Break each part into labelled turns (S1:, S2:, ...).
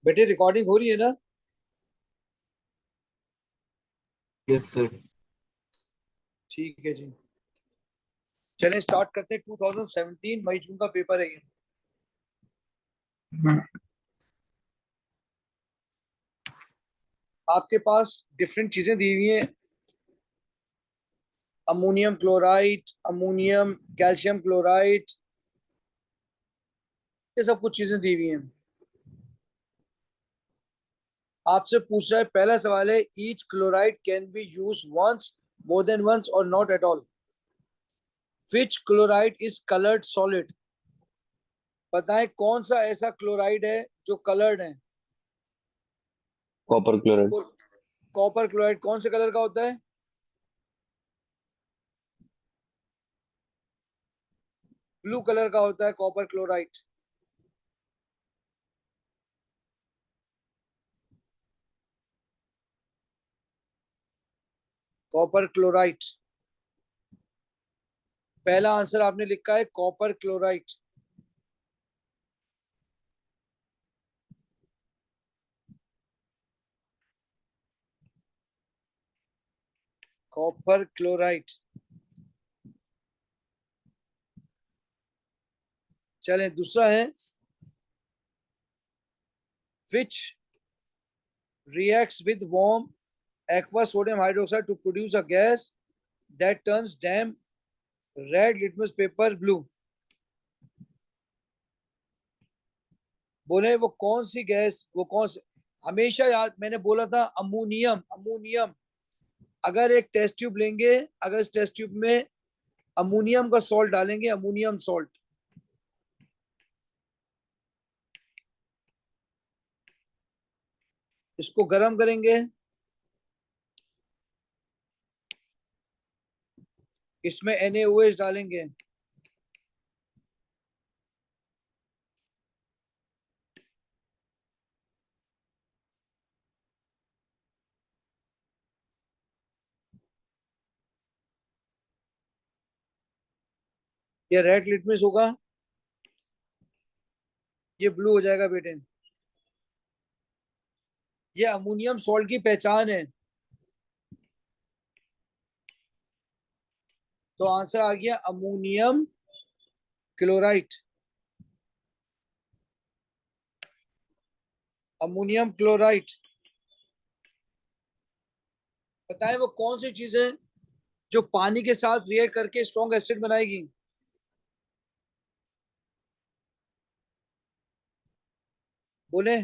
S1: बेटे रिकॉर्डिंग हो रही है ना?
S2: Yes sir.
S1: ठीक है जी। चलें स्टार्ट करते हैं। 2017 मई जून का पेपर है ये। आपके पास डिफरेंट चीजें दी हुई हैं। Ammonium chloride, ammonium calcium chloride, ये सब कुछ चीजें दी हुई हैं। आपसे पूछ रहा है, पहला सवाल है, each chloride can be used once, more than once और not at all. Which chloride is coloured solid? बताएं कौन सा ऐसा क्लोराइड है जो कलर्ड है।
S2: Copper chloride.
S1: और कॉपर क्लोराइड कौन से कलर का होता है? ब्लू कलर का होता है कॉपर क्लोराइड। कॉपर क्लोराइड, पहला आंसर आपने लिखा है कॉपर क्लोराइड। Copper chloride. चलें दूसरा है, विच reacts with warm aqueous sodium hydroxide to produce a gas that turns damp red litmus paper blue। बोले वो कौन सी गैस, वो कौन सी। हमेशा याद, मैंने बोला था अमोनियम, अमोनियम। अगर एक टेस्ट ट्यूब लेंगे, अगर इस टेस्ट ट्यूब में अमोनियम का सॉल्ट डालेंगे, अमोनियम सॉल्ट, इसको गर्म करेंगे, इसमें NaOH डालेंगे, ये रेड लिटमस होगा, ये ब्लू हो जाएगा बेटे। ये अमोनियम सॉल्ट की पहचान है। तो आंसर आ गया अमोनियम क्लोराइड। Ammonium chloride. बताएं वो कौन सी चीज है जो पानी के साथ रिएक्ट करके स्ट्रॉन्ग एसिड बनाएगी। बोले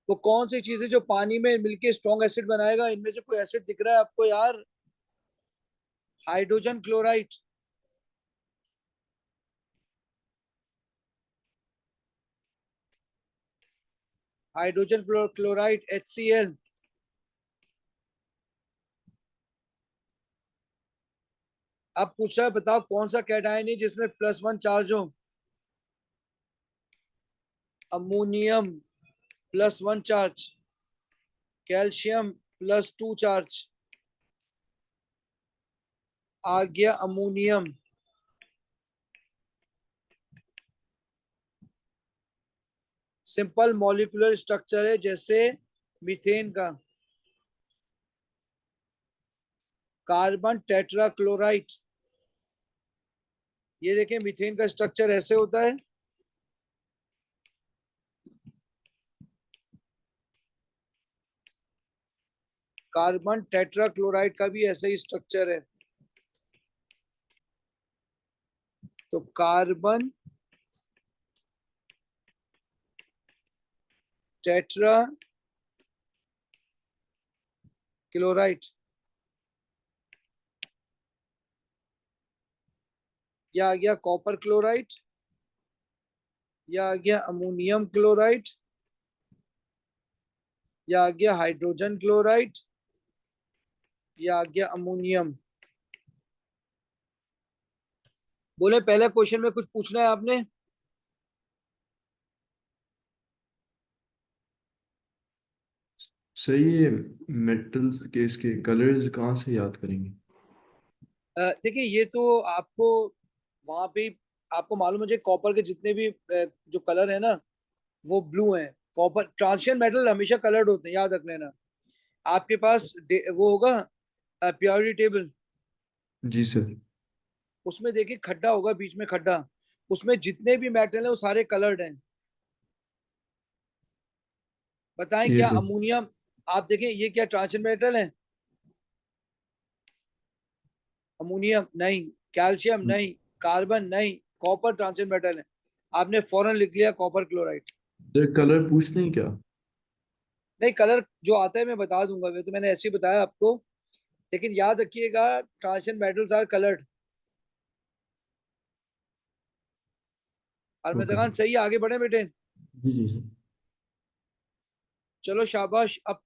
S1: वो कौन सी चीज है जो पानी में मिलके स्ट्रॉन्ग एसिड बनाएगा। इनमें से कोई एसिड दिख रहा है आपको यार? Hydrogen chloride. Hydrogen chloride HCl। अब पूछ रहा है, बताओ कौन सा कैटायन है जिसमें +1 चार्ज हो। अमोनियम +1 चार्ज, कैल्शियम +2 चार्ज, आ गया अमोनियम। सिंपल मॉलिक्यूलर स्ट्रक्चर है जैसे मीथेन का। कार्बन टेट्राक्लोराइड, ये देखें मीथेन का स्ट्रक्चर ऐसे होता है। कार्बन टेट्राक्लोराइड का भी ऐसा ही स्ट्रक्चर है। तो कार्बन टेट्रा क्लोराइड, यह आ गया कॉपर क्लोराइड, यह आ गया अमोनियम क्लोराइड, यह आ गया हाइड्रोजन क्लोराइड, यह आ गया अमोनियम। बोले पहले क्वेश्चन में कुछ पूछना है आपने?
S3: सही है। मेटल्स के इसके कलर्स कहाँ से याद करेंगे?
S1: देखिए ये तो आपको वहां पे आपको मालूम है, कॉपर के जितने भी जो कलर है ना वो ब्लू है। कॉपर ट्रांसिशन मेटल हमेशा कलर्ड होते हैं, याद रख लेना। आपके पास वो होगा प्योरिटी टेबल,
S3: जी सर।
S1: उसमें देखिए खड्डा होगा, बीच में खड्डा, उसमें जितने भी मेटल है वो सारे कलर्ड हैं। बताएं
S3: ये
S1: क्या
S3: तो
S1: अमोनियम, आप देखें ये क्या ट्रांसिशन मेटल है? अमोनियम नहीं, कैल्शियम नहीं, कार्बन नहीं, कॉपर ट्रांसिशन मेटल है। आपने फौरन लिख लिया कॉपर क्लोराइड।
S3: सर कलर पूछते हैं क्या?
S1: नहीं, कलर जो आता है मैं बता दूंगा, वे तो मैंने ऐसे ही बताया आपको, लेकिन याद रखिएगा ट्रांसिशन मेटल्स आर कलर्ड। और मैं
S3: ओके
S1: तो
S3: सर।
S1: सही है, आगे बढ़े बेटे।
S3: जी जी सर।
S1: चलो शाबाश। अब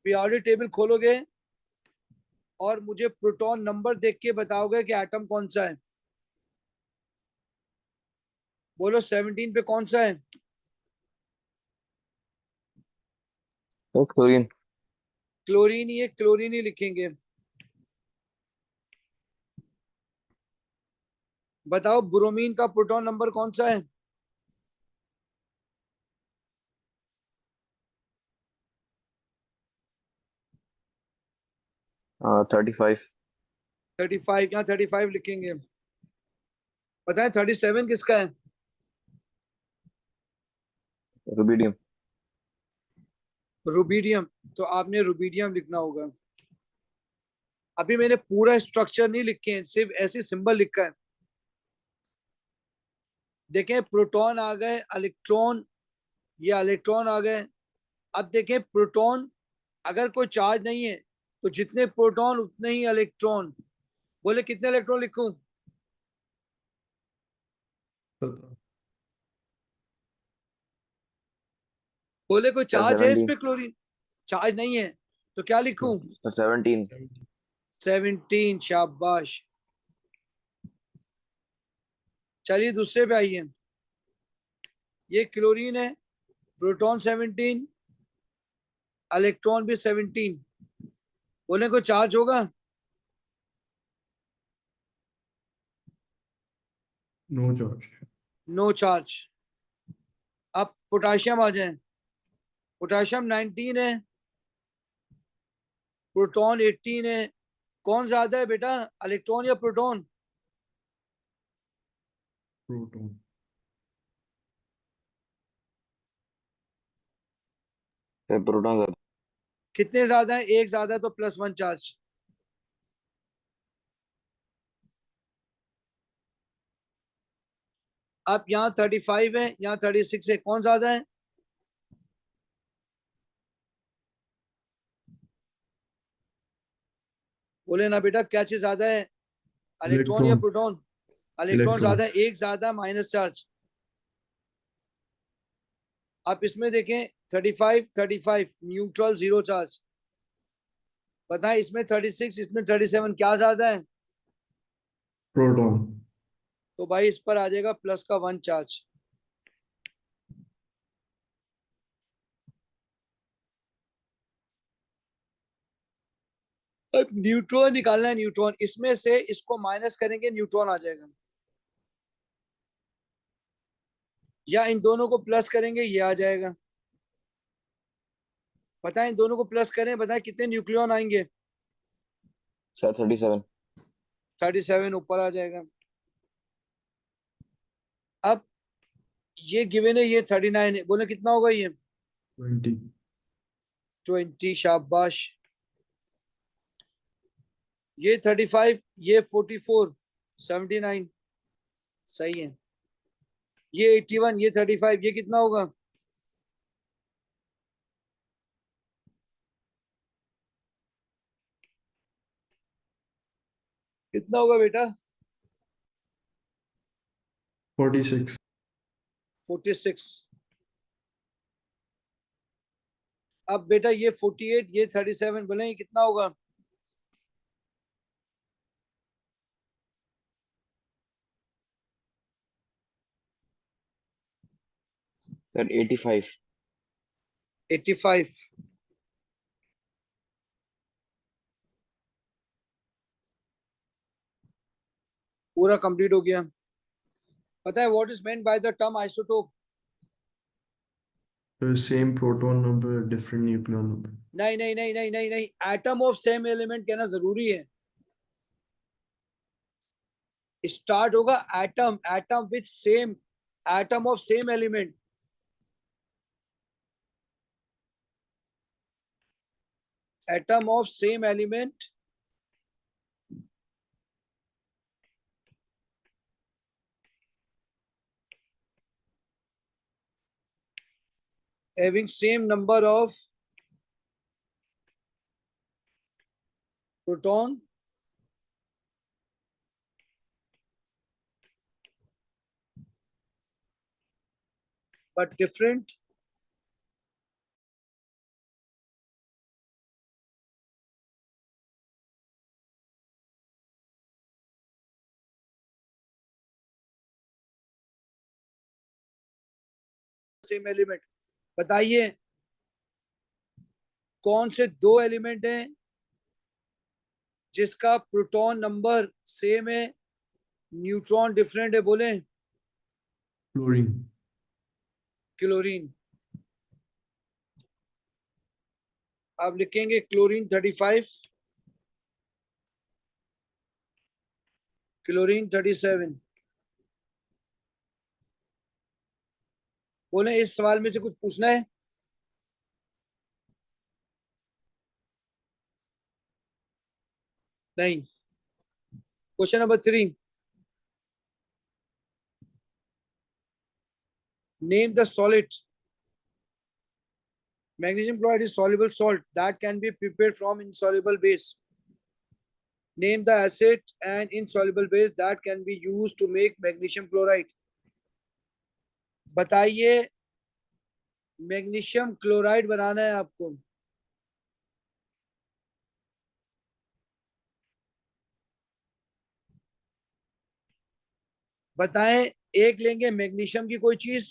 S1: पीरियोडिक टेबल खोलोगे और मुझे प्रोटॉन नंबर देख के बताओगे कि एटम कौन सा है। बोलो 17 पे कौन सा है?
S2: Sir chlorine.
S1: क्लोरीन ही है, क्लोरीन ही लिखेंगे। बताओ ब्रोमीन का प्रोटॉन नंबर कौन सा है?
S2: हाँ 35।
S1: 35, यहाँ 35 लिखेंगे। बताएं 37 किसका है?
S2: रुबिडियम।
S1: रुबीडियम, तो आपने रुबीडियम लिखना होगा। अभी मैंने पूरा स्ट्रक्चर नहीं लिखे हैं, सिर्फ ऐसे सिंबल लिखा है। देखें प्रोटॉन आ गए, इलेक्ट्रॉन, ये इलेक्ट्रॉन आ गए। अब देखें प्रोटॉन, अगर कोई चार्ज नहीं है तो जितने प्रोटॉन उतने ही इलेक्ट्रॉन। बोले कितने इलेक्ट्रॉन लिखूं?
S3: सर
S1: बोले कोई
S2: सर
S1: चार्ज है इस
S2: 17।
S1: पे? क्लोरीन चार्ज नहीं है तो क्या लिखूं?
S2: सर 17।
S1: 17, शाबाश। चलिए दूसरे पे आइए। ये क्लोरीन है, प्रोटॉन 17, इलेक्ट्रॉन भी 17। बोले कोई चार्ज होगा?
S3: No charge.
S1: No charge. अब पोटाशियम आ जाए। पोटाशियम 19 है, प्रोटॉन 18 है। कौन ज्यादा है बेटा, इलेक्ट्रॉन या proton?
S3: Proton.
S2: Sir proton sir.
S1: कितने ज्यादा है? एक ज्यादा तो +1 चार्ज। अब यहाँ 35 है, यहाँ 36 है, कौन ज्यादा है? बोले ना बेटा, क्या चीज ज्यादा है, इलेक्ट्रॉन या
S3: इलेक्ट्रॉन।
S1: प्रोटॉन? Electron
S3: electron.
S1: ज्यादा है, एक ज्यादा, माइनस चार्ज। आप इसमें देखें 35, 35 न्यूट्रल, जीरो चार्ज। बताएं इसमें 36, इसमें 37, क्या ज्यादा है?
S3: प्रोटॉन।
S1: तो भाई इस पर आ जाएगा प्लस का 1 चार्ज। अब न्यूट्रॉन निकालना है, न्यूट्रॉन, इसमें से इसको माइनस करेंगे न्यूट्रॉन आ जाएगा, या इन दोनों को प्लस करेंगे ये आ जाएगा। बताएं इन दोनों को प्लस करें, बताएं कितने न्यूक्लियॉन आएंगे?
S2: सर 37।
S1: 37 ऊपर आ जाएगा। अब ये गिवन है, ये 39 है, बोले कितना होगा ये?
S3: 20।
S1: 20, शाबाश। ये 35, ये 44, 79, सही है। ये 81, ये 35, ये कितना होगा? कितना होगा बेटा?
S3: 46।
S1: 46। अब बेटा ये 48, ये 37, बोले ये कितना होगा?
S2: सर 85।
S1: 85। पूरा कंप्लीट हो गया। पता है what is meant by the term isotope?
S3: Same proton number, different nucleon number.
S1: नहीं नहीं नहीं नहीं नहीं नहीं, एटम ऑफ सेम एलिमेंट कहना जरूरी है। स्टार्ट होगा atom, atom with same, atom of same element. Atom of same element having same number of proton but different same element. बताइए कौन से दो एलिमेंट हैं जिसका प्रोटॉन नंबर सेम है, न्यूट्रॉन डिफरेंट है? बोले।
S3: Chlorine.
S1: क्लोरीन। आप लिखेंगे क्लोरीन 35, क्लोरीन 37। बोले इस सवाल में से कुछ पूछना है? नहीं। Question number 3, name the solid. Magnesium chloride is soluble salt that can be prepared from insoluble base. Name the acid and insoluble base that can be used to make magnesium chloride. बताइए magnesium chloride बनाना है आपको। बताएं, एक लेंगे magnesium की कोई चीज,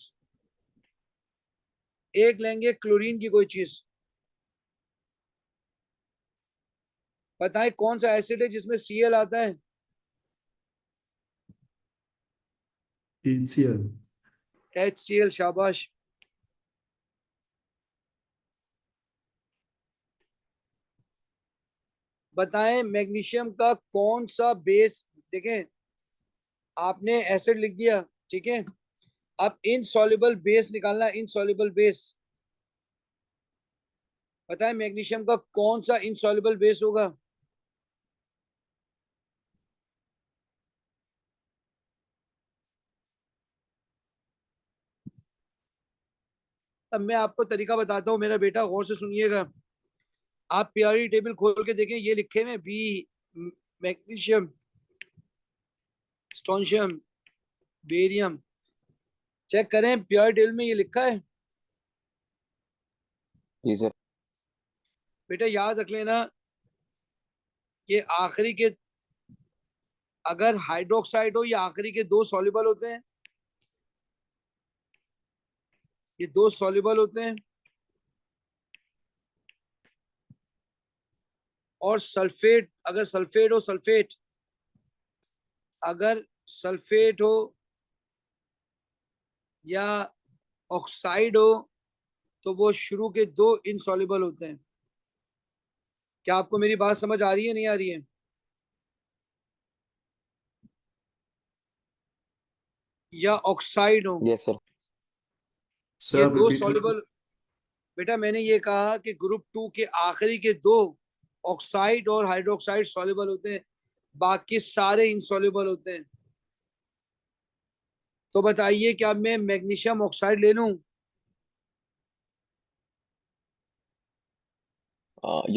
S1: एक लेंगे क्लोरीन की कोई चीज। बताएं कौन सा एसिड है जिसमें Cl आता है?
S3: HCl.
S1: HCl, शाबाश। बताएं मैग्नीशियम का कौन सा बेस। देखें आपने एसिड लिख दिया, ठीक है, अब इनसॉल्युबल बेस निकालना, इनसॉल्युबल बेस। बताएं मैग्नीशियम का कौन सा इनसॉल्युबल बेस होगा? अब मैं आपको तरीका बताता हूँ मेरा बेटा, गौर से सुनिएगा। आप पीआरई टेबल खोल के देखें, ये लिखे हुए बी मैग्नीशियम, स्ट्रोंशियम, बेरियम। चेक करें पीआरई टेबल में ये लिखा है।
S2: जी सर।
S1: बेटा याद रख लेना, ये आखिरी के, अगर हाइड्रोक्साइड हो, ये आखिरी के दो सॉल्युबल होते हैं, ये दो सॉल्युबल होते हैं। और सल्फेट, अगर सल्फेट हो, सल्फेट, अगर सल्फेट हो या ऑक्साइड हो, तो वो शुरू के दो इनसॉल्युबल होते हैं। क्या आपको मेरी बात समझ आ रही है, नहीं आ रही है? या ऑक्साइड हो,
S3: Yes,
S2: सर।
S3: Sir,
S1: ये
S3: आप
S1: दो
S3: repeat कीजिए।
S1: सॉल्युबल। बेटा मैंने ये कहा कि ग्रुप 2 के आखिरी के दो ऑक्साइड और हाइड्रोक्साइड सॉल्युबल होते हैं, बाकी सारे इनसॉल्युबल होते हैं। तो बताइए क्या मैं मैग्नीशियम ऑक्साइड ले लूं?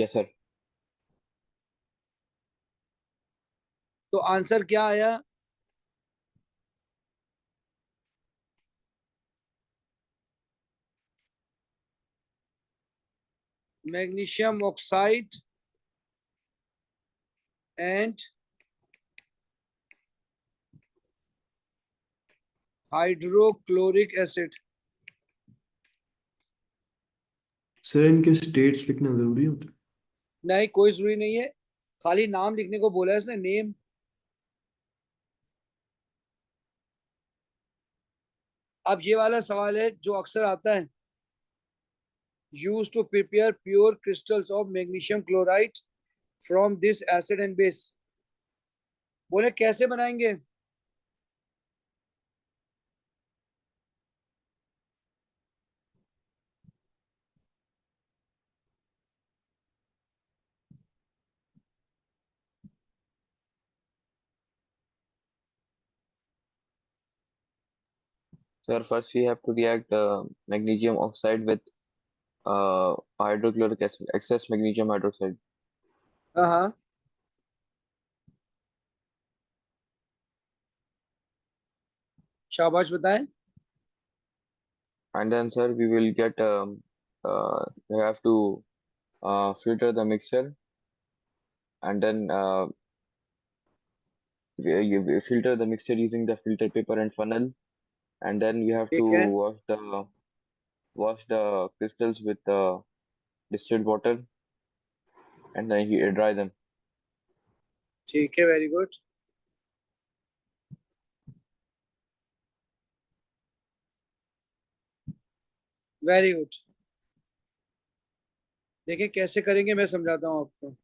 S2: Yes sir.
S1: तो आंसर क्या आया? Magnesium oxide and hydrochloric acid.
S3: Sir इनके स्टेट्स लिखना जरूरी होता है?
S1: नहीं, कोई जरूरी नहीं है, खाली नाम लिखने को बोला है इसने, नेम। अब ये वाला सवाल है जो अक्सर आता है, use to prepare pure crystals of magnesium chloride from this acid and base. बोले कैसे बनाएंगे?
S2: Sir, first we have to react magnesium oxide with hydrochloric acid, excess magnesium hydroxide.
S1: हाँ हाँ, शाबाश बताएं।
S2: And then, sir, we will get, we have to filter the mixture, and then we filter the mixture using the filter paper and funnel, and then we have to
S1: ठीक है,
S2: wash the crystals with distilled water, and then dry them.
S1: ठीक है, very good, very good. देखिए कैसे करेंगे, मैं समझाता हूँ आपको।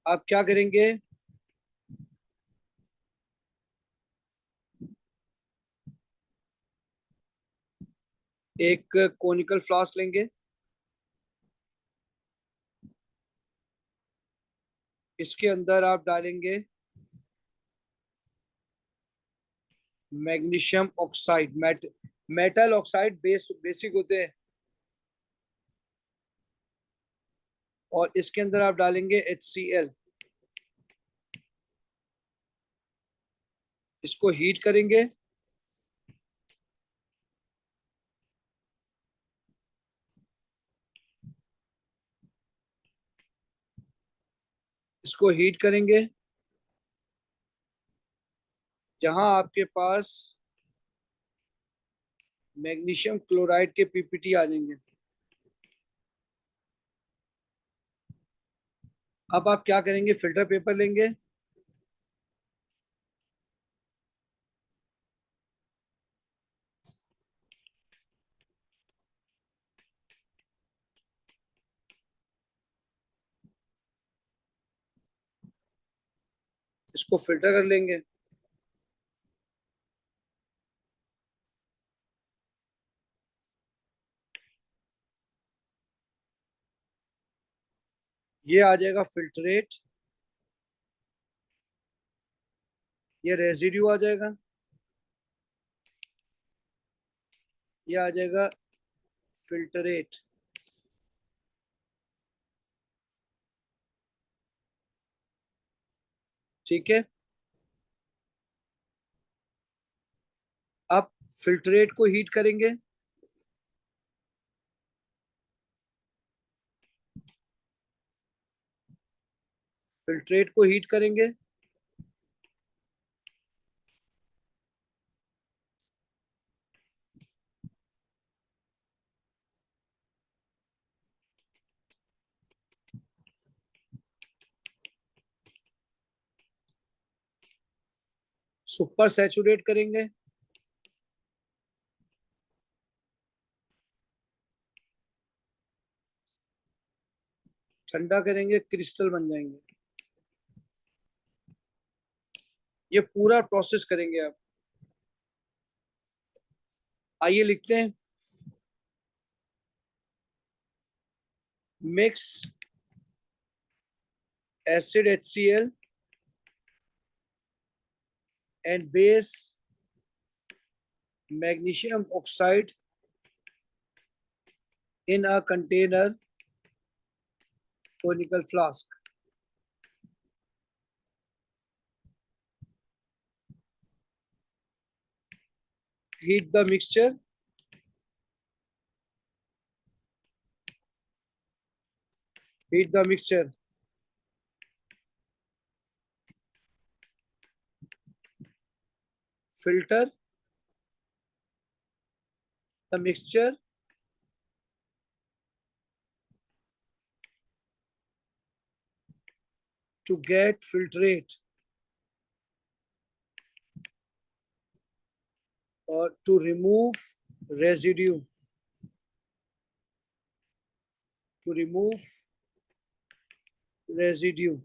S1: आप क्या करेंगे, एक कोनिकल फ्लास्क लेंगे, इसके अंदर आप डालेंगे magnesium oxide, metal oxide basic होते हैं, और इसके अंदर आप डालेंगे HCl। इसको हीट करेंगे, इसको हीट करेंगे, जहां आपके पास मैग्नीशियम क्लोराइड के पीपीटी आ जाएंगे। अब आप क्या करेंगे, फिल्टर पेपर लेंगे, इसको फिल्टर कर लेंगे। ये आ जाएगा फिल्ट्रेट, ये रेजिड्यू आ जाएगा, ये आ जाएगा फिल्टरेट। ठीक है, अब फिल्ट्रेट को हीट करेंगे, फिल्ट्रेट को हीट करेंगे, सुपर सैचुरेट करेंगे, ठंडा करेंगे, क्रिस्टल बन जाएंगे। ये पूरा प्रोसेस करेंगे आप। आइए लिखते हैं, mix acid HCl and base magnesium oxide in a container conical flask. Heat the mixture. Heat the mixture. Filter the mixture to get filtrate or to remove residue. To remove residue.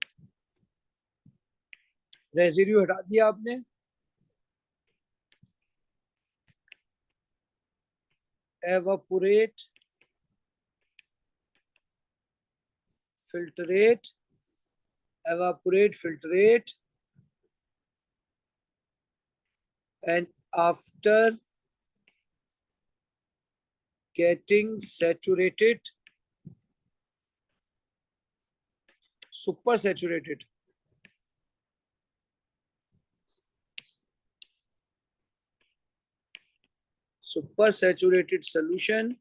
S1: Residue हटा दिया आपने, evaporate, filtrate, evaporate, filtrate, and after getting saturated, super saturated. Super saturated solution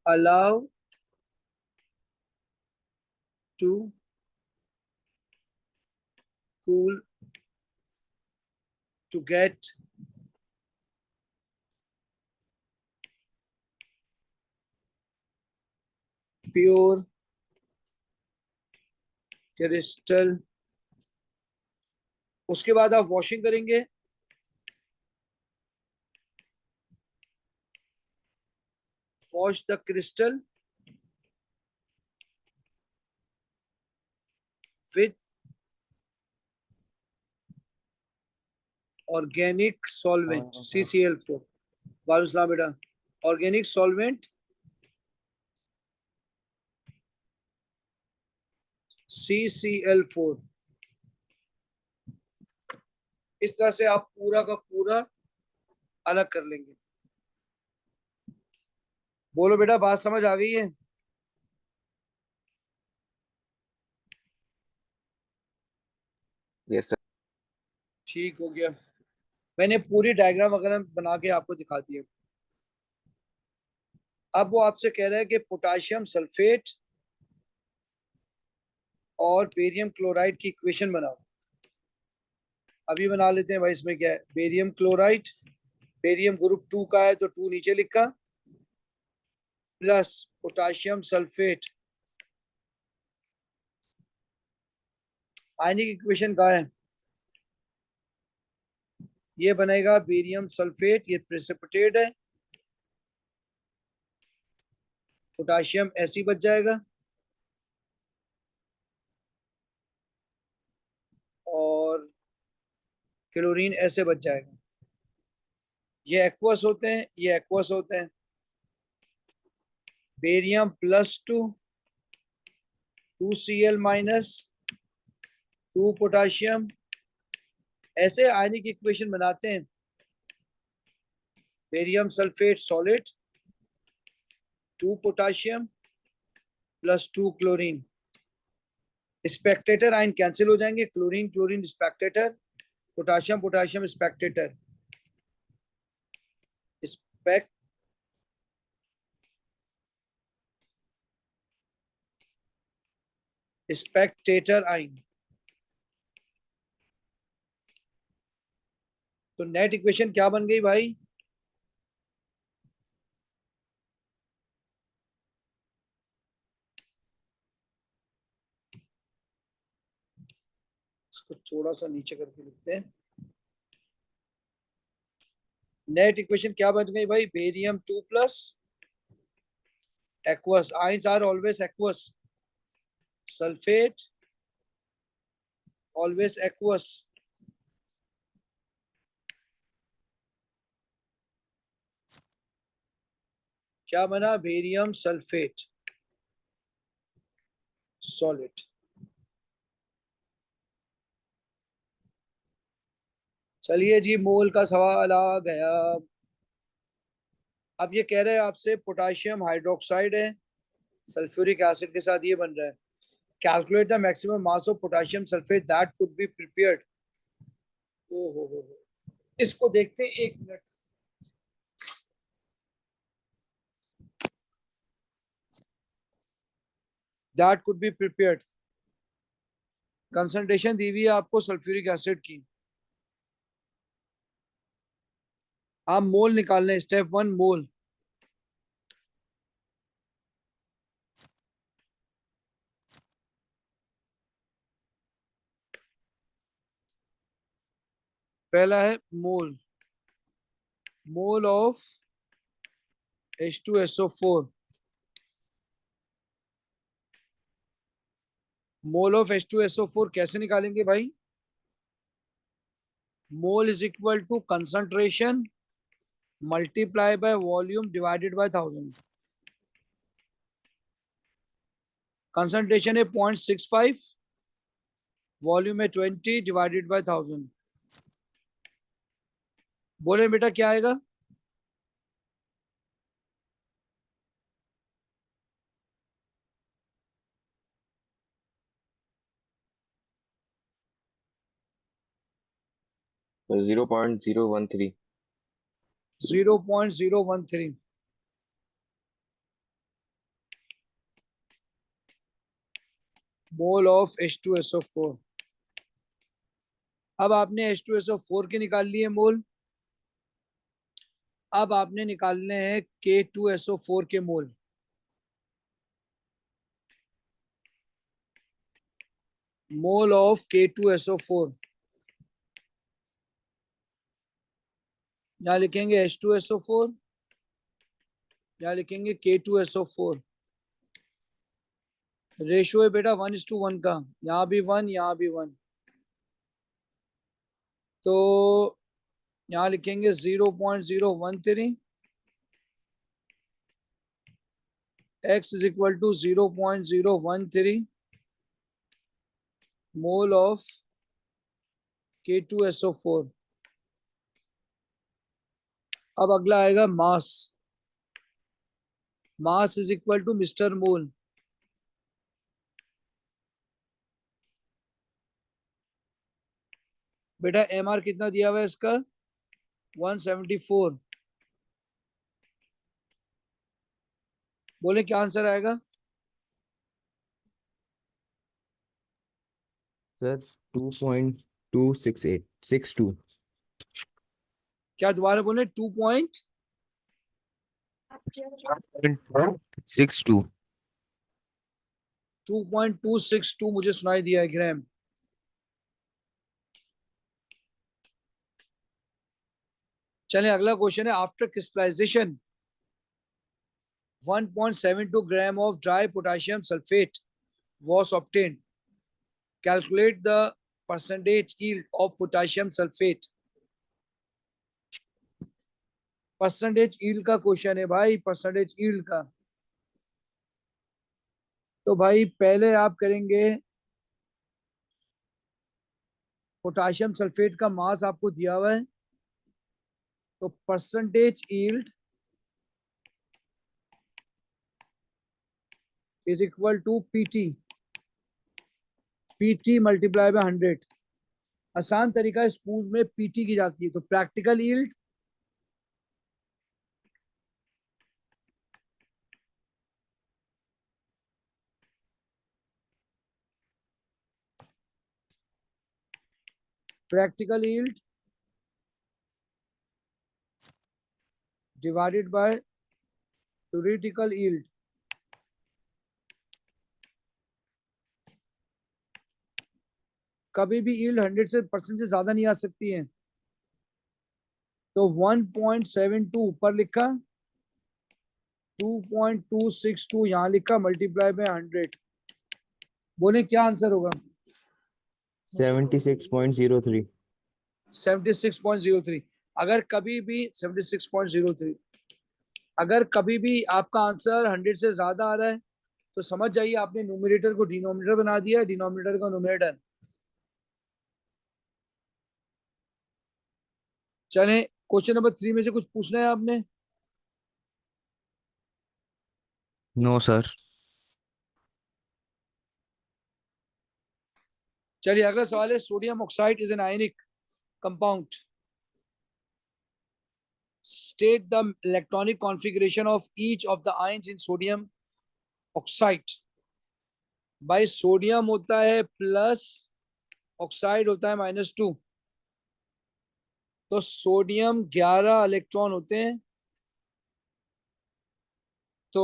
S1: allow to cool to get pure crystal. उसके बाद आप washing करेंगे, wash the crystal with organic solvent CCl4. वालेकुम सलाम बेटा. Organic solvent CCl4. इस तरह से आप पूरा का पूरा अलग कर लेंगे. बोलो बेटा, बात समझ आ गई है?
S2: Yes sir.
S1: ठीक हो गया. मैंने पूरी डायग्राम वगैरह बना के आपको दिखा दी है. अब वो आपसे कह रहा है कि पोटाशियम सल्फेट और बेरियम क्लोराइड की इक्वेशन बनाओ. अभी बना लेते हैं भाई. इसमें क्या है? बेरियम क्लोराइड, बेरियम ग्रुप 2 का है तो 2 नीचे लिखा, प्लस पोटाशियम सल्फेट. आयनिक इक्वेशन कहाँ है? ये बनेगा बेरियम सल्फेट, ये प्रेसिपिटेट है, पोटाशियम ऐसे ही बच जाएगा, और क्लोरीन ऐसे बच जाएगा. ये एक्वस होते हैं, ये एक्वस होते हैं. Barium +2, 2Cl minus, 2 potassium. ऐसे आयनिक इक्वेशन बनाते हैं. Barium sulphate solid, 2 potassium plus 2 chlorine. Spectator ion cancel हो जाएंगे. Chlorine chlorine spectator, potassium potassium spectator. Spec spectator ion. तो नेट इक्वेशन क्या बन गई भाई? इसको थोड़ा सा नीचे करके लिखते हैं. नेट इक्वेशन क्या बन गई भाई? Barium 2 plus aqueous. Ions are always aqueous. Sulfate always aqueous. क्या बना? Barium sulphate solid. चलिए जी, मोल का सवाल आ गया. अब ये कह रहे हैं आपसे पोटाशियम हाइड्रोक्साइड है, सल्फ्यूरिक एसिड के साथ ये बन रहा है. Calculate the maximum mass of potassium sulphate that could be prepared. हो. इसको देखते हैं, 1 minute. That could be prepared. Concentration दी हुई है आपको सल्फ्यूरिक एसिड की. आप मोल निकालने. Step 1 mole. पहला है मोल, mole of H2SO4, mole of H2SO4 कैसे निकालेंगे भाई? Mole is equal to concentration multiply by volume divided by 1000। Concentration है 0.65, वॉल्यूम है 20 डिवाइडेड बाय 1000। बोले बेटा क्या आएगा?
S2: तो 0.013.
S1: 0.013। Mole of H2SO4। अब आपने H2SO4 के निकाल लिए मोल, अब आपने निकालने हैं K2SO4 के मोल। मोल ऑफ K2SO4 यहां लिखेंगे H2SO4, यहां लिखेंगे K2SO4। रेशियो है बेटा 1:1 का, यहां भी 1 यहां भी 1, तो यहां लिखेंगे 0.013, x is equal to 0.013 mole of K2SO4। अब अगला आएगा mass, mass is equal to mister mole. बेटा MR कितना दिया हुआ है इसका? 174। बोले क्या आंसर आएगा?
S4: सर 2.26862।
S1: क्या दोबारा बोले?
S4: 62।
S1: 2.262 मुझे सुनाई दिया है ग्राम। चलिए अगला क्वेश्चन है, after crystallisation 1.72 gram of dry potassium sulphate was obtained. Calculate the percentage yield of potassium sulfate. Percentage yield का क्वेश्चन है भाई, परसेंटेज यील्ड का। तो भाई पहले आप करेंगे, पोटेशियम सल्फेट का मास आपको दिया हुआ है, तो percentage yield is equal to PT, PT multiply by 100। आसान तरीका स्कूल में पीटी की जाती है, तो practical yield practical yield divided by theoretical yield. कभी भी यील्ड 100% से ज्यादा नहीं आ सकती है, तो 1.72 ऊपर लिखा, 2.262 यहां लिखा, मल्टीप्लाई बाय 100। बोले क्या आंसर होगा?
S4: 76.03।
S1: 76.03। अगर कभी भी 76.03, अगर कभी भी आपका आंसर 100 से ज्यादा आ रहा है तो समझ जाइए आपने न्यूमरेटर को डिनोमिनेटर बना दिया है, डिनोमिनेटर का न्यूमरेटर। चले क्वेश्चन नंबर 3 में से कुछ पूछना है आपने?
S4: No sir.
S1: चलिए अगला सवाल है, sodium oxide is an ionic compound. State the electronic configuration of each of the ions in sodium oxide. भाई सोडियम होता है प्लस, ऑक्साइड होता है -2, तो सोडियम 11 इलेक्ट्रॉन होते हैं, तो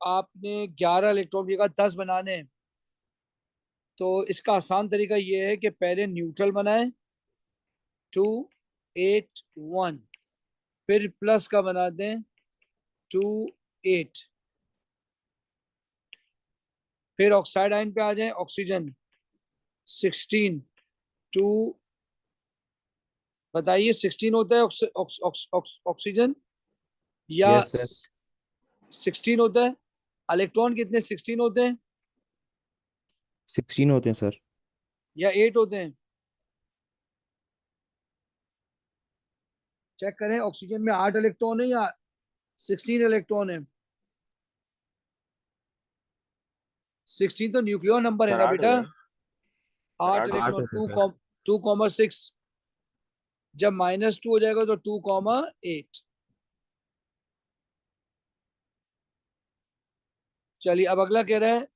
S1: आपने 11 इलेक्ट्रॉन की जगह 10 बनाने हैं। तो इसका आसान तरीका ये है कि पहले न्यूट्रल बनाएं, 2 8 1, फिर प्लस का बना दें 2 8, फिर ऑक्साइड आयन पे आ जाए, ऑक्सीजन 16 2, बताइए 16 होता है ऑक्सीजन या
S4: Yes, sir.
S1: 16 होता है? इलेक्ट्रॉन कितने 16 होते हैं
S4: 16 होते हैं सर.
S1: या 8 होते हैं? चेक करें, ऑक्सीजन में 8 इलेक्ट्रॉन है या 16 इलेक्ट्रॉन है? 16 तो न्यूक्लियर नंबर है
S2: सर
S1: ना
S2: 8
S1: बेटा,
S2: होते हैं, सर
S1: 8
S2: 8 होते
S1: इलेक्ट्रॉन,
S2: हैं।
S4: होते हैं सर.
S1: 2,6, जब -2 हो जाएगा तो 2,8। चलिए अब अगला कह रहा है,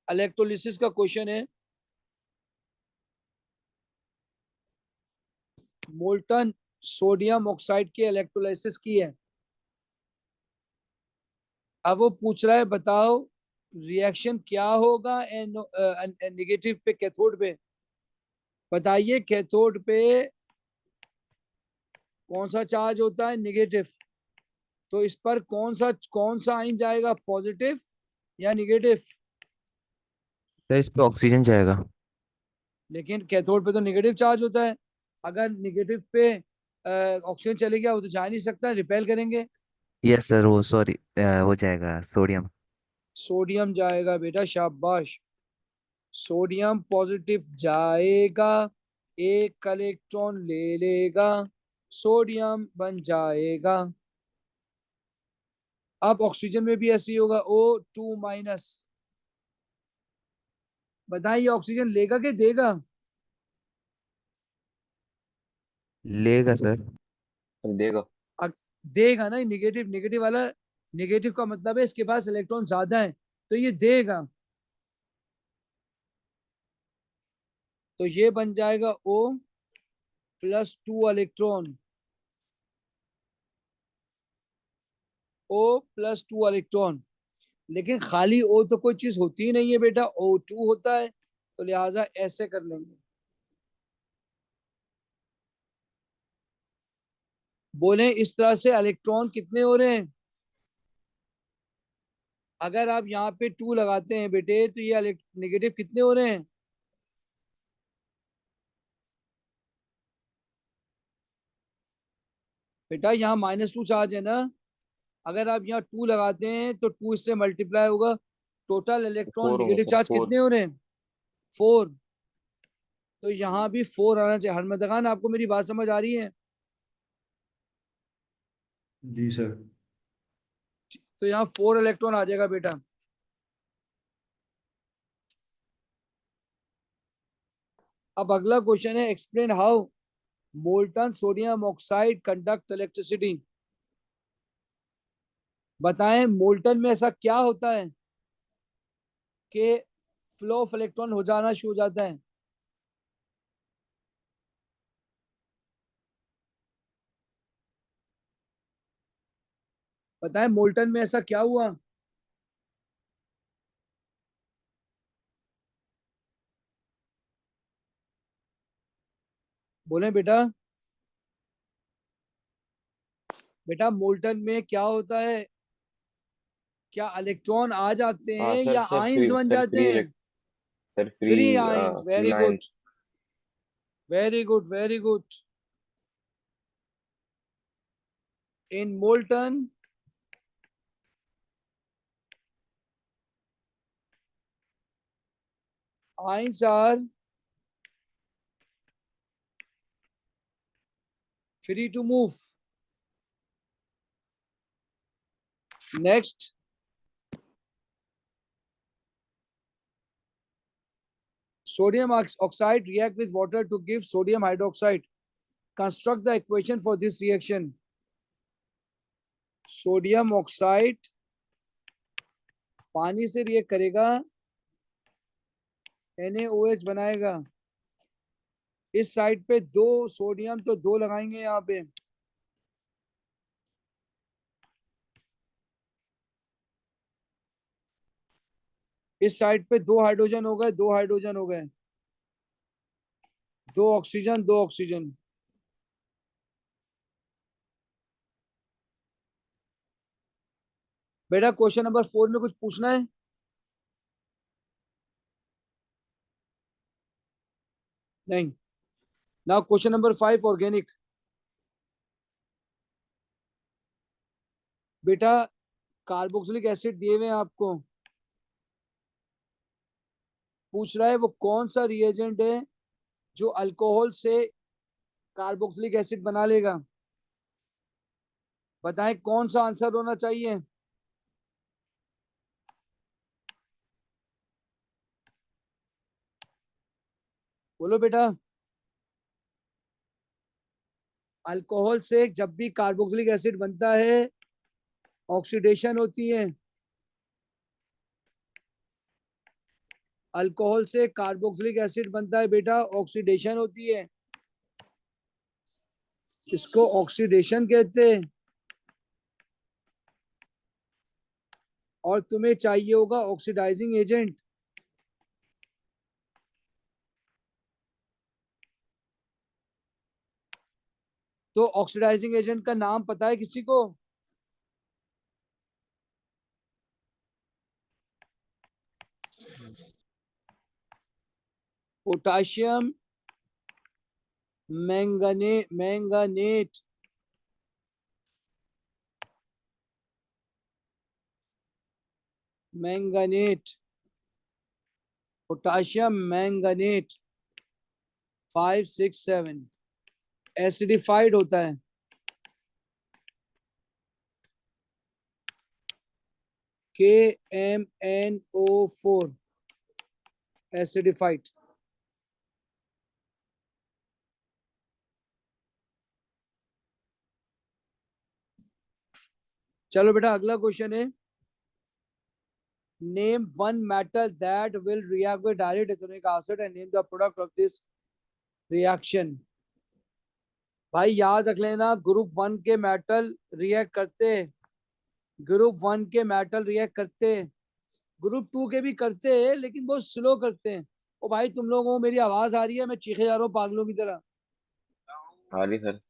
S1: इलेक्ट्रोलिसिस का क्वेश्चन है, मोल्टन सोडियम ऑक्साइड की इलेक्ट्रोलाइसिस की है। अब वो पूछ रहा है बताओ रिएक्शन क्या होगा नेगेटिव पे, कैथोड पे। बताइए कैथोड पे कौन सा चार्ज होता है, नेगेटिव, तो इस पर कौन सा आइन जाएगा, पॉजिटिव या नेगेटिव?
S4: सर इस पे ऑक्सीजन जाएगा.
S1: लेकिन कैथोड पे तो नेगेटिव चार्ज होता है, अगर नेगेटिव पे ऑक्सीजन चले गया वो तो जा नहीं सकता, रिपेल करेंगे।
S4: यस सर, वो सॉरी, वो जाएगा सोडियम.
S1: सोडियम जाएगा बेटा, शाबाश, सोडियम पॉजिटिव जाएगा, एक इलेक्ट्रॉन ले लेगा, सोडियम बन जाएगा। अब ऑक्सीजन में भी ऐसे ही होगा, O2-, बताइए ऑक्सीजन लेगा कि देगा?
S4: लेगा सर.
S2: सर देगा।
S1: देगा ना, नेगेटिव नेगेटिव वाला, नेगेटिव का मतलब है इसके पास इलेक्ट्रॉन ज्यादा है, तो ये देगा, तो ये बन जाएगा O+2 इलेक्ट्रॉन, O+2 इलेक्ट्रॉन। लेकिन खाली O तो कोई चीज होती ही नहीं है बेटा, O2 होता है, तो लिहाजा ऐसे कर लेंगे। बोले इस तरह से इलेक्ट्रॉन कितने हो रहे हैं, अगर आप यहाँ पे 2 लगाते हैं बेटे तो ये नेगेटिव कितने हो रहे हैं? बेटा यहाँ -2 चार्ज है ना, अगर आप यहाँ 2 लगाते हैं तो 2 इससे मल्टीप्लाई होगा, टोटल इलेक्ट्रॉन
S2: 4 होंगे
S1: नेगेटिव
S2: सर,
S1: चार्ज
S2: 4।
S1: कितने हो रहे हैं, 4, तो यहाँ भी 4 आना चाहिए। हरमत खान आपको मेरी बात समझ आ रही है?
S3: जी सर।
S1: तो यहाँ 4 इलेक्ट्रॉन आ जाएगा बेटा। अब अगला क्वेश्चन है, explain how molten sodium oxide conduct electricity. बताएं मोल्टन में ऐसा क्या होता है कि फ्लो ऑफ इलेक्ट्रॉन हो जाना शुरू हो जाता है? बताएं मोल्टन में ऐसा क्या हुआ? बोले बेटा, बेटा मोल्टन में क्या होता है, क्या इलेक्ट्रॉन आ जाते
S2: हाँ
S1: हैं
S2: सर,
S1: या
S2: सर
S1: आइंस
S2: फ्री,
S1: बन
S2: सर
S1: जाते
S2: फ्री
S1: हैं?
S2: Sir free,
S1: free ions,
S2: free
S1: very
S2: ion.
S1: Good, very good, very good. In molten ions are free to move. Next, sodium oxide react with water to give sodium hydroxide. Construct the equation for this reaction. Sodium oxide पानी से react करेगा, NaOH बनाएगा, इस side पे 2 sodium तो 2 लगाएंगे यहाँ पे, इस साइड पे 2 हाइड्रोजन हो गए, 2 हाइड्रोजन हो गए, दो ऑक्सीजन, दो ऑक्सीजन। बेटा क्वेश्चन नंबर 4 में कुछ पूछना है? नहीं। Now question number 5 organic. बेटा कार्बोक्सिलिक एसिड दिए हुए हैं आपको, पूछ रहा है वो कौन सा रिएजेंट है जो अल्कोहल से कार्बोक्सिलिक एसिड बना लेगा। बताएं कौन सा आंसर होना चाहिए। बोलो बेटा। अल्कोहल से जब भी कार्बोक्सिलिक एसिड बनता है ऑक्सीडेशन होती है। अल्कोहल से कार्बोक्सिलिक एसिड बनता है बेटा, ऑक्सीडेशन होती है, इसको ऑक्सीडेशन कहते हैं। और तुम्हें चाहिए होगा ऑक्सीडाइजिंग एजेंट। तो ऑक्सीडाइजिंग एजेंट का नाम पता है किसी को? Potassium manganate. Potassium manganate 567 acidified होता है। KMnO4 acidified. चलो बेटा अगला क्वेश्चन है, name one metal that will react with direct ethanoic acid and name the product of this reaction. भाई याद रख लेना, ग्रुप 1 के मेटल रिएक्ट करते हैं, ग्रुप 1 के मेटल रिएक्ट करते हैं, ग्रुप 2 के भी करते हैं लेकिन बहुत स्लो करते हैं। ओ भाई तुम लोगों को मेरी आवाज आ रही है? मैं चीखे जा रहा हूँ पागलों की तरह।
S2: आ रही सर।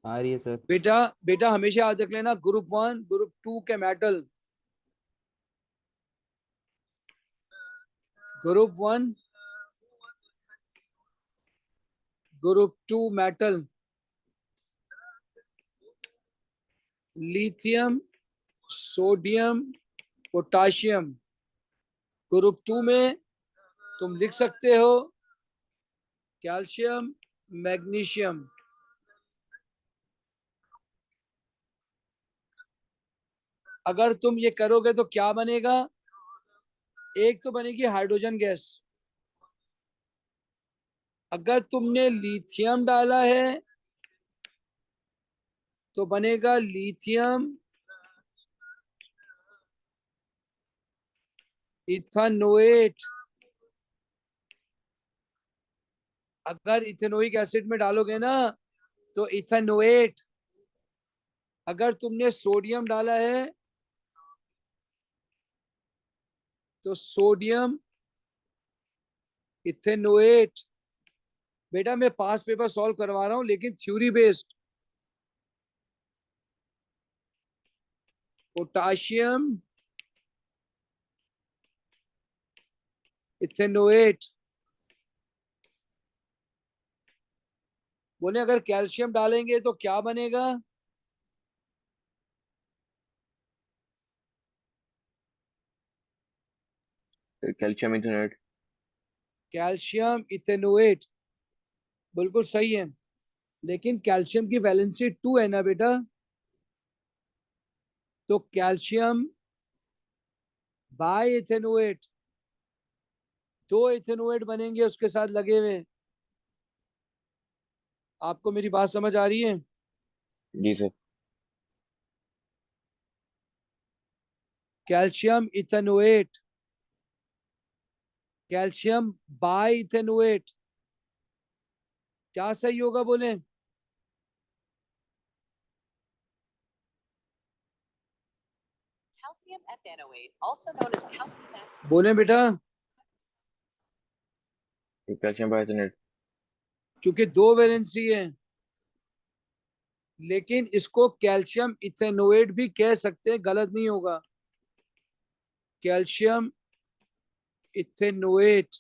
S5: आ रही है सर।
S1: बेटा बेटा हमेशा याद रख लेना, ग्रुप 1 ग्रुप 2 के metal, group 1 group 2 metal, lithium sodium potassium. Group 2 में तुम लिख सकते हो कैल्शियम मैग्नीशियम। अगर तुम ये करोगे तो क्या बनेगा? एक तो बनेगी हाइड्रोजन गैस। अगर तुमने लिथियम डाला है तो बनेगा लिथियम इथेनोएट। अगर इथेनोइक एसिड में डालोगे ना तो इथेनोएट। अगर तुमने सोडियम डाला है तो सोडियम इथेनोएट। बेटा मैं पास पेपर सॉल्व करवा रहा हूं लेकिन थ्योरी बेस्ड। Potassium ethanoate. बोले अगर कैल्शियम डालेंगे तो क्या बनेगा?
S2: Calcium ethanoate.
S1: कैल्शियम इथेनोएट बिल्कुल सही है, लेकिन कैल्शियम की वैलेंसी 2 है ना बेटा, तो कैल्शियम बाय इथेनोएट, दो इथेनोएट बनेंगे उसके साथ लगे हुए। आपको मेरी बात समझ आ रही है?
S2: जी sir.
S1: Calcium ethanoate, calcium bi ethanoate, क्या सही होगा बोले?
S6: Calcium ethanoate, also known as calcium acetate.
S1: बोले बेटा।
S2: कैल्शियम बाइथेनेट।
S1: क्योंकि दो वैलेंसी है, लेकिन इसको कैल्शियम इथेनोएट भी कह सकते हैं, गलत नहीं होगा। Calcium ethanoate.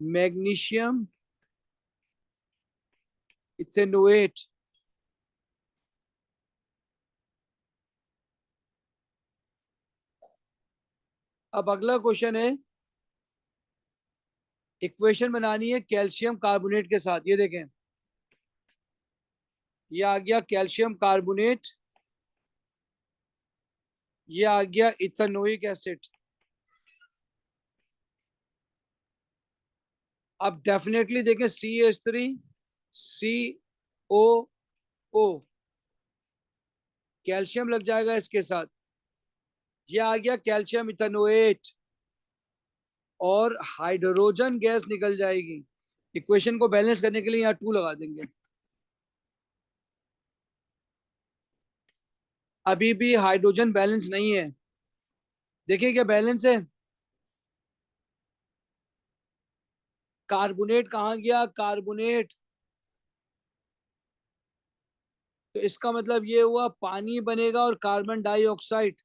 S1: Magnesium ethanoate. अब अगला क्वेश्चन है, इक्वेशन बनानी है कैल्शियम कार्बोनेट के साथ। ये देखें, ये आ गया कैल्शियम कार्बोनेट, ये आ गया इथेनोइक एसिड। अब डेफिनेटली देखें, CH3 COO, कैल्शियम लग जाएगा इसके साथ। ये आ गया कैल्शियम इथेनोएट, और हाइड्रोजन गैस निकल जाएगी। इक्वेशन को बैलेंस करने के लिए यहाँ 2 लगा देंगे। अभी भी हाइड्रोजन बैलेंस नहीं है। देखिए क्या बैलेंस है। कार्बोनेट कहाँ गया, कार्बोनेट। तो इसका मतलब ये हुआ पानी बनेगा और कार्बन डाइऑक्साइड।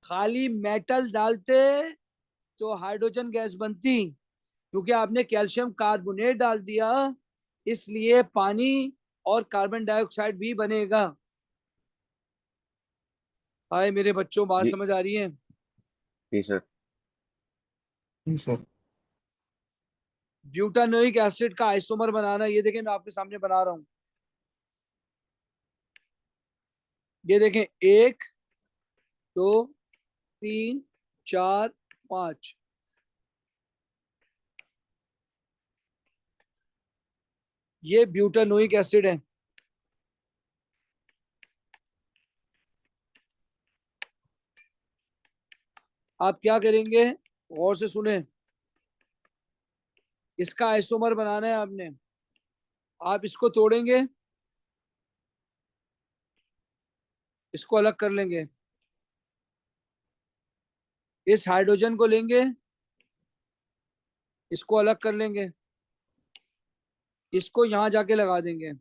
S1: खाली मेटल डालते तो हाइड्रोजन गैस बनती, क्योंकि आपने कैल्शियम कार्बोनेट डाल दिया, इसलिए पानी और कार्बन डाइऑक्साइड भी बनेगा। हाय मेरे बच्चों, बात
S2: जी
S1: समझ आ रही है।
S2: जी सर।
S3: जी सर।
S1: ब्यूटानोइक एसिड का आइसोमर बनाना, ये देखें मैं आपके सामने बना रहा हूं। ये देखें, 1 2 3 4 5। ये ब्यूटानोइक एसिड है। आप क्या करेंगे, गौर से सुने। इसका आइसोमर बनाना है आपने। आप इसको तोड़ेंगे, इसको अलग कर लेंगे, इस हाइड्रोजन को लेंगे, इसको अलग कर लेंगे, इसको यहां जाके लगा देंगे।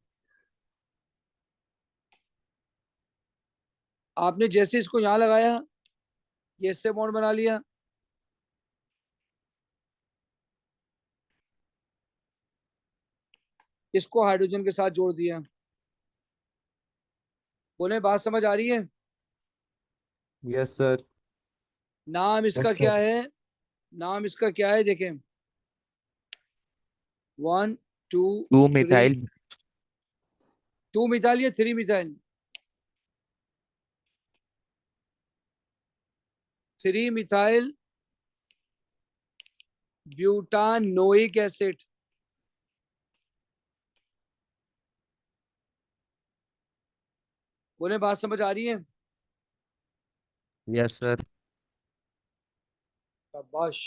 S1: आपने जैसे इसको यहां लगाया, ये इससे बॉन्ड बना लिया। इसको हाइड्रोजन के साथ जोड़ दिया। बोले बात समझ आ रही है।
S5: Yes sir.
S1: नाम इसका
S3: यस
S1: क्या
S3: सर।
S1: है, नाम इसका क्या है, देखें। 1 2
S4: टू
S1: 3।
S4: मिथाइल
S1: 2 मिथाइल या 3 मिथाइल, 3 मिथाइल ब्यूटानोइक एसिड। बोले बात समझ आ रही है।
S5: Yes sir.
S1: शाबाश।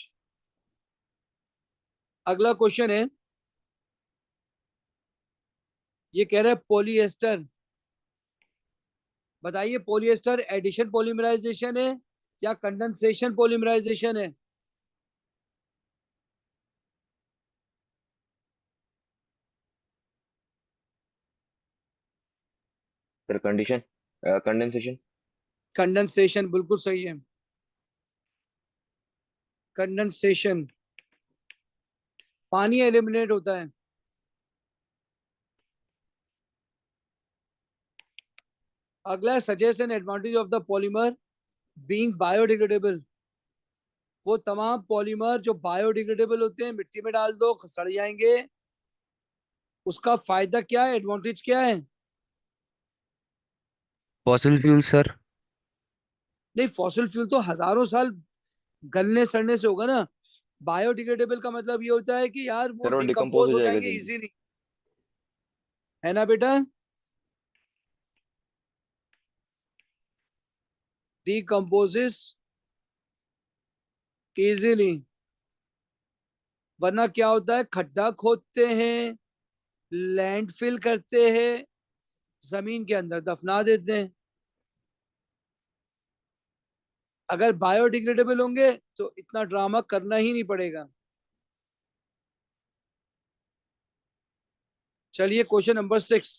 S1: अगला क्वेश्चन है, ये कह रहा है पॉलीएस्टर। बताइए पॉलीएस्टर एडिशन पॉलीमराइजेशन है या कंडेंसेशन पॉलीमराइजेशन है।
S2: Sir condition condensation.
S1: कंडेंसेशन बिल्कुल सही है। कंडेंसेशन, पानी एलिमिनेट होता है। अगला suggest an advantage of the polymer being biodegradable. वो तमाम पॉलीमर जो बायोडिग्रेडेबल होते हैं, मिट्टी में डाल दो सड़ जाएंगे। उसका फायदा क्या है, एडवांटेज क्या है।
S4: Fossil fuel sir.
S1: नहीं, फॉसिल फ्यूल तो हजारों साल गलने सड़ने से होगा ना। बायोडिग्रेडेबल का मतलब ये होता है कि यार वो
S2: सर वो डिकम्पोज
S1: डिकम्पोज
S2: हो
S1: हो
S2: जाएगा
S1: जाएंगे
S2: जल्दी।
S1: इजीली, है ना बेटा। डिकम्पोजिस इजीली। वरना क्या होता है, खड्डा खोदते हैं, लैंडफिल करते हैं, जमीन के अंदर दफना देते हैं। अगर बायोडिग्रेडेबल होंगे तो इतना ड्रामा करना ही नहीं पड़ेगा। चलिए question number 6।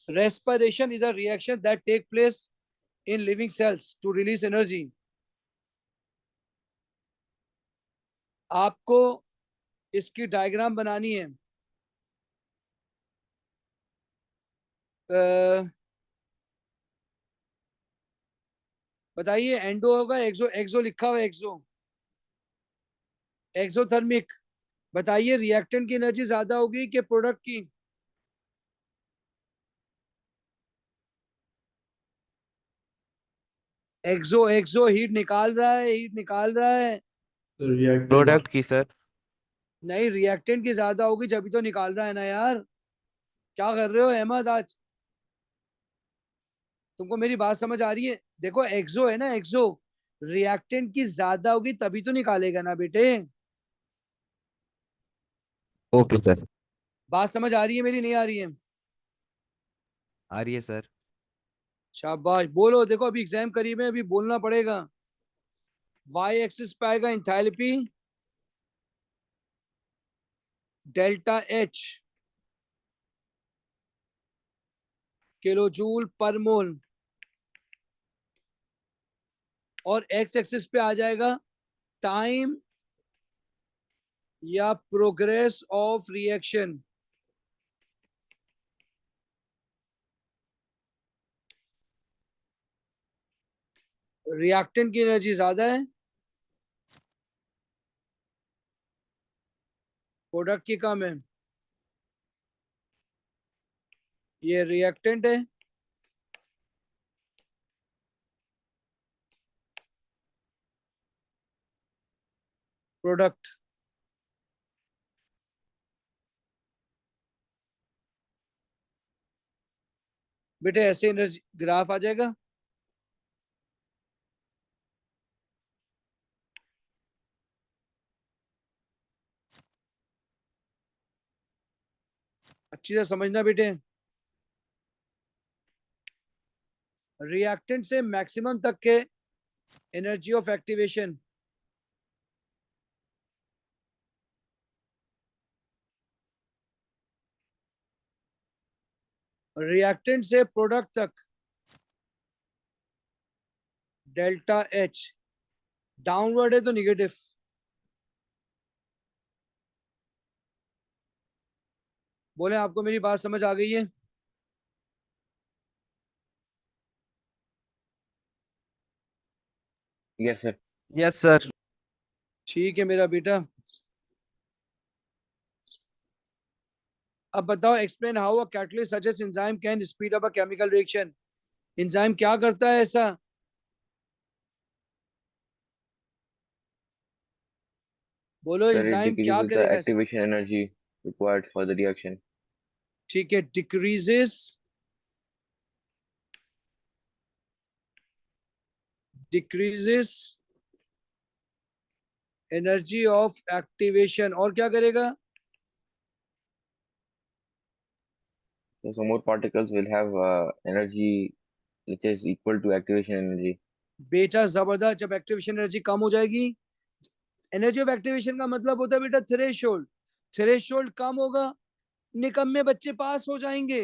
S1: Respiration is a reaction that take place in living cells to release energy. आपको इसकी डायग्राम बनानी है। बताइए, एंडो होगा, एक्सो, एक्सो लिखा हुआ है, एक्सो, एक्सोथर्मिक। बताइए रिएक्टेंट की एनर्जी ज्यादा होगी कि प्रोडक्ट की? एक्सो, एक्सो हीट निकाल रहा है, हीट निकाल रहा है।
S3: रिएक्टेंट
S5: प्रोडक्ट की सर।
S1: नहीं, रिएक्टेंट की ज्यादा होगी जब भी तो निकाल रहा है ना यार। क्या कर रहे हो अहमद आज? तुमको मेरी बात समझ आ रही है? देखो एक्सो है ना, एक्सो रिएक्टेंट की ज्यादा होगी तभी तो निकालेगा ना बेटे।
S5: Okay sir.
S1: बात समझ आ रही है मेरी, नहीं आ रही है?
S5: आ रही है सर।
S1: शाबाश, बोलो। देखो अभी एग्जाम करीब है, अभी बोलना पड़ेगा। वाई एक्सिस पे आएगा enthalpy, delta H, kilo joule पर मोल, और एक्स एक्सिस पे आ जाएगा टाइम या प्रोग्रेस ऑफ रिएक्शन। रिएक्टेंट की एनर्जी ज्यादा है, प्रोडक्ट की कम है। ये रिएक्टेंट है, प्रोडक्ट। बेटे ऐसे एनर्जी ग्राफ आ जाएगा। अच्छी तरह समझना बेटे। रिएक्टेंट से मैक्सिमम तक के एनर्जी ऑफ एक्टिवेशन, रिएक्टेंट से प्रोडक्ट तक डेल्टा एच, डाउनवर्ड है तो निगेटिव। बोले आपको मेरी बात समझ आ गई है?
S2: Yes, sir.
S5: Yes sir.
S1: ठीक है मेरा बेटा। अब बताओ, explain how a catalyst such as enzyme can speed up a chemical reaction. Enzyme क्या करता है ऐसा? बोलो
S2: Sir, it
S1: एंजाइम क्या
S2: decreases the
S1: करेगा ऐसा?
S2: activation energy required for the reaction.
S1: ठीक है, decreases, decreases energy of activation, और क्या करेगा?
S2: So some more particles will have energy which is equal to activation energy.
S1: बेटा जबरदस्त। जब एक्टिवेशन एनर्जी कम हो जाएगी, एनर्जी ऑफ एक्टिवेशन का मतलब होता है बेटा थ्रेशोल्ड। थ्रेशोल्ड कम होगा, निकम्मे बच्चे पास हो जाएंगे।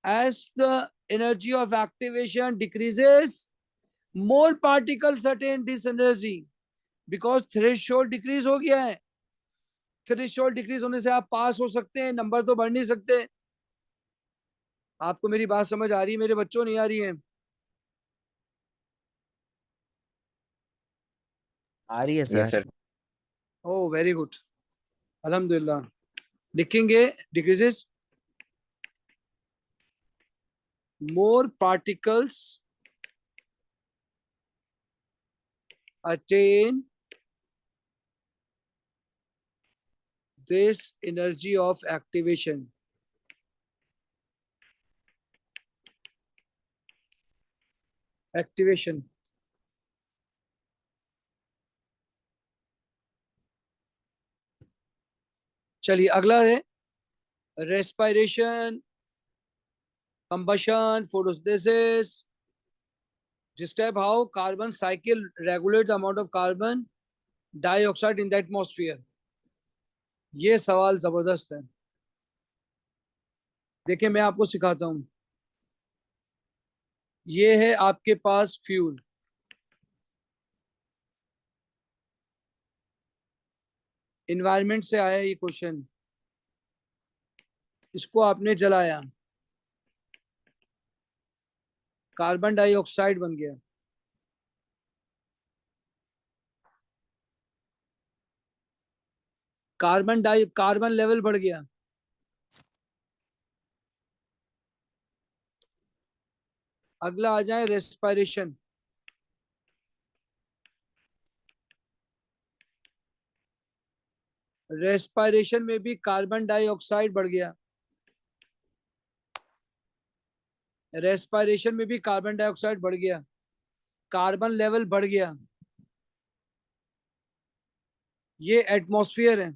S1: as the energy of activation decreases, more particles attain this energy because threshold decrease हो गया है। थ्रेशोल्ड डिक्रीज होने से आप पास हो सकते हैं, नंबर तो बढ़ नहीं सकते। आपको मेरी बात समझ आ रही है मेरे बच्चों, नहीं आ रही है?
S4: आ रही है
S2: Yes,
S4: sir.
S2: sir.
S1: Oh very good, अल्हम्दुलिल्लाह। लिखेंगे decreases, more particles attain this energy of activation। Activation. चलिए अगला है respiration combustion, photosynthesis. Describe how carbon cycle regulates the amount of carbon dioxide in the atmosphere. ये सवाल जबरदस्त है. देखिए मैं आपको सिखाता हूं. ये है आपके पास फ्यूल. इन्वायरमेंट से आया ये क्वेश्चन. इसको आपने जलाया, कार्बन डाइऑक्साइड बन गया. कार्बन लेवल बढ़ गया. अगला आ जाए रेस्पिरेशन. रेस्पिरेशन में भी कार्बन डाइऑक्साइड बढ़ गया. रेस्पिरेशन में भी कार्बन डाइऑक्साइड बढ़ गया. कार्बन लेवल बढ़ गया. ये एटमॉस्फेयर है.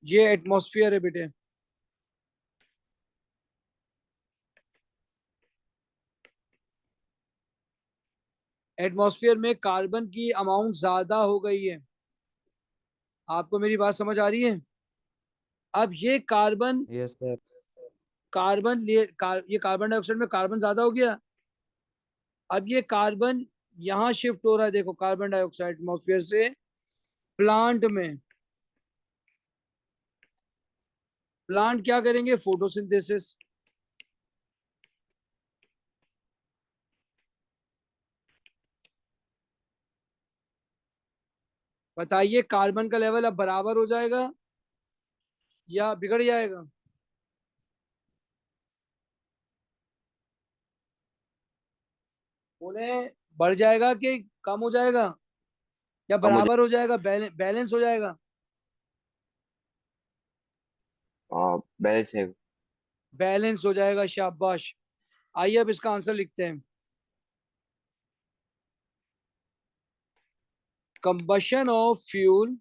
S1: ये एटमॉस्फेयर है बेटे. एटमॉस्फेयर में कार्बन की अमाउंट ज्यादा हो गई है. आपको मेरी बात समझ आ रही है? अब ये कार्बन
S5: यस सर.
S1: ये कार्बन डाइऑक्साइड में कार्बन ज्यादा हो गया. अब ये कार्बन यहां शिफ्ट हो रहा है. देखो कार्बन डाइऑक्साइड एटमॉस्फेयर से प्लांट में. प्लांट क्या करेंगे? फोटोसिंथेसिस. बताइए कार्बन का लेवल अब बराबर हो जाएगा या बिगड़ जाएगा? बोले बढ़ जाएगा कि कम हो जाएगा या
S2: कम हो
S1: बराबर हो जाएगा? बैलेंस हो जाएगा.
S2: बैलेंस है।
S1: बैलेंस हो जाएगा. शाबाश. आइए अब इसका आंसर लिखते हैं. combustion of fuel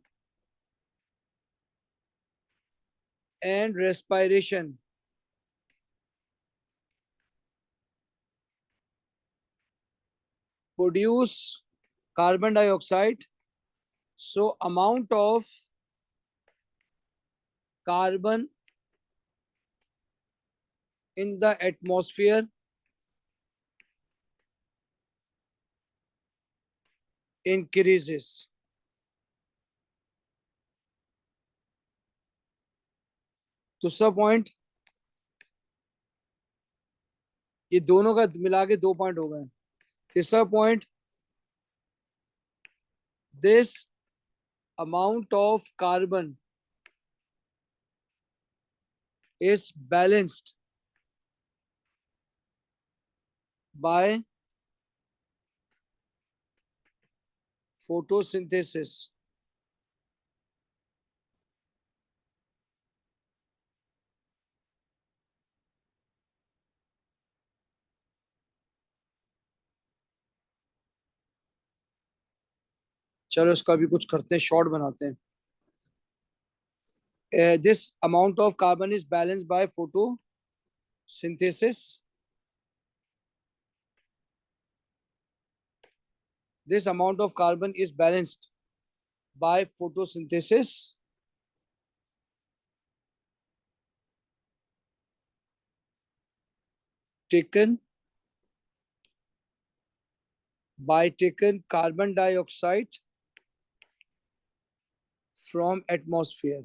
S1: and respiration produce carbon dioxide. So amount of carbon in the atmosphere increases. दूसरा पॉइंट, ये दोनों का मिला के 2 पॉइंट हो गए. तीसरा point, this amount of carbon is balanced by photosynthesis. चलो इसका भी कुछ करते हैं, शॉर्ट बनाते हैं. This amount of carbon is balanced by photosynthesis. This amount of carbon is balanced by photosynthesis. Taken carbon dioxide from atmosphere.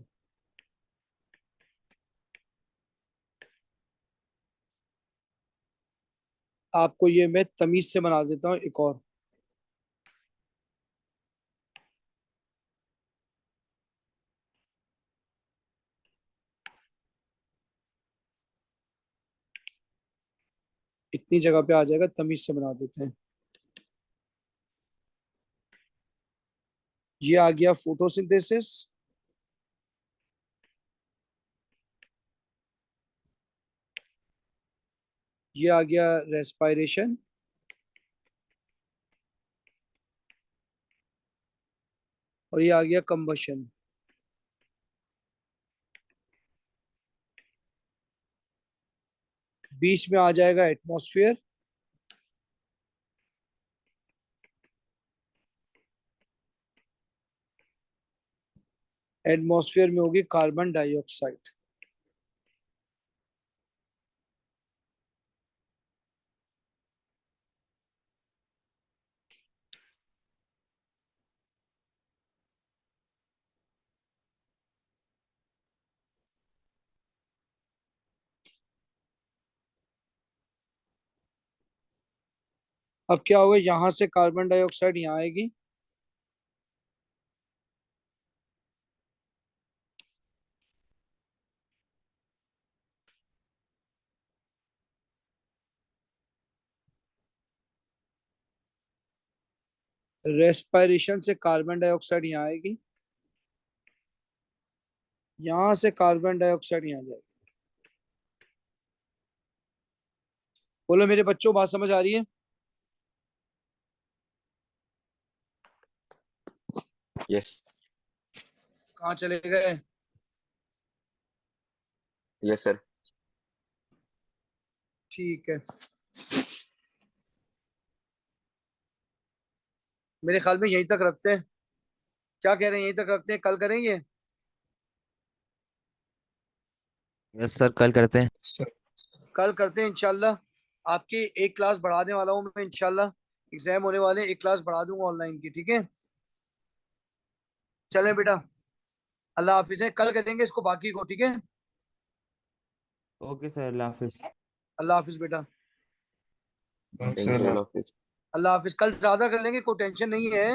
S1: आपको ये मैं तमीज से बना देता हूं एक और. इतनी जगह पे आ जाएगा, तमीज से बना देते हैं. ये आ गया फोटोसिंथेसिस. ये आ गया रेस्पिरेशन. और ये आ गया कंबशन। बीच में आ जाएगा एटमॉस्फेयर, एटमॉस्फेयर में होगी कार्बन डाइऑक्साइड। अब क्या होगा, यहां से कार्बन डाइऑक्साइड यहाँ आएगी, रेस्पिरेशन से कार्बन डाइऑक्साइड यहाँ आएगी, यहां से कार्बन डाइऑक्साइड यहाँ जाएगी। बोलो मेरे बच्चों, बात समझ आ रही है?
S2: Yes.
S1: कहाँ चले गए?
S2: Yes, sir.
S1: ठीक है, मेरे ख्याल में यहीं तक रखते हैं। क्या कह रहे हैं, यहीं तक रखते हैं, कल करेंगे?
S5: यस सर, कल करते हैं।
S1: कल करते हैं इंशाल्लाह। आपकी एक क्लास बढ़ाने वाला हूँ मैं इंशाल्लाह, एग्जाम होने वाले, एक क्लास बढ़ा दूंगा ऑनलाइन की, ठीक है? चलें बेटा, अल्लाह हाफिज है, कल करेंगे इसको बाकी को, ठीक है?
S5: ओके सर, अल्लाह हाफिज।
S1: अल्लाह हाफिज बेटा,
S2: Thank you, sir. Allah Hafiz.
S1: अल्लाह हाफिज। कल ज्यादा कर लेंगे, कोई टेंशन नहीं है।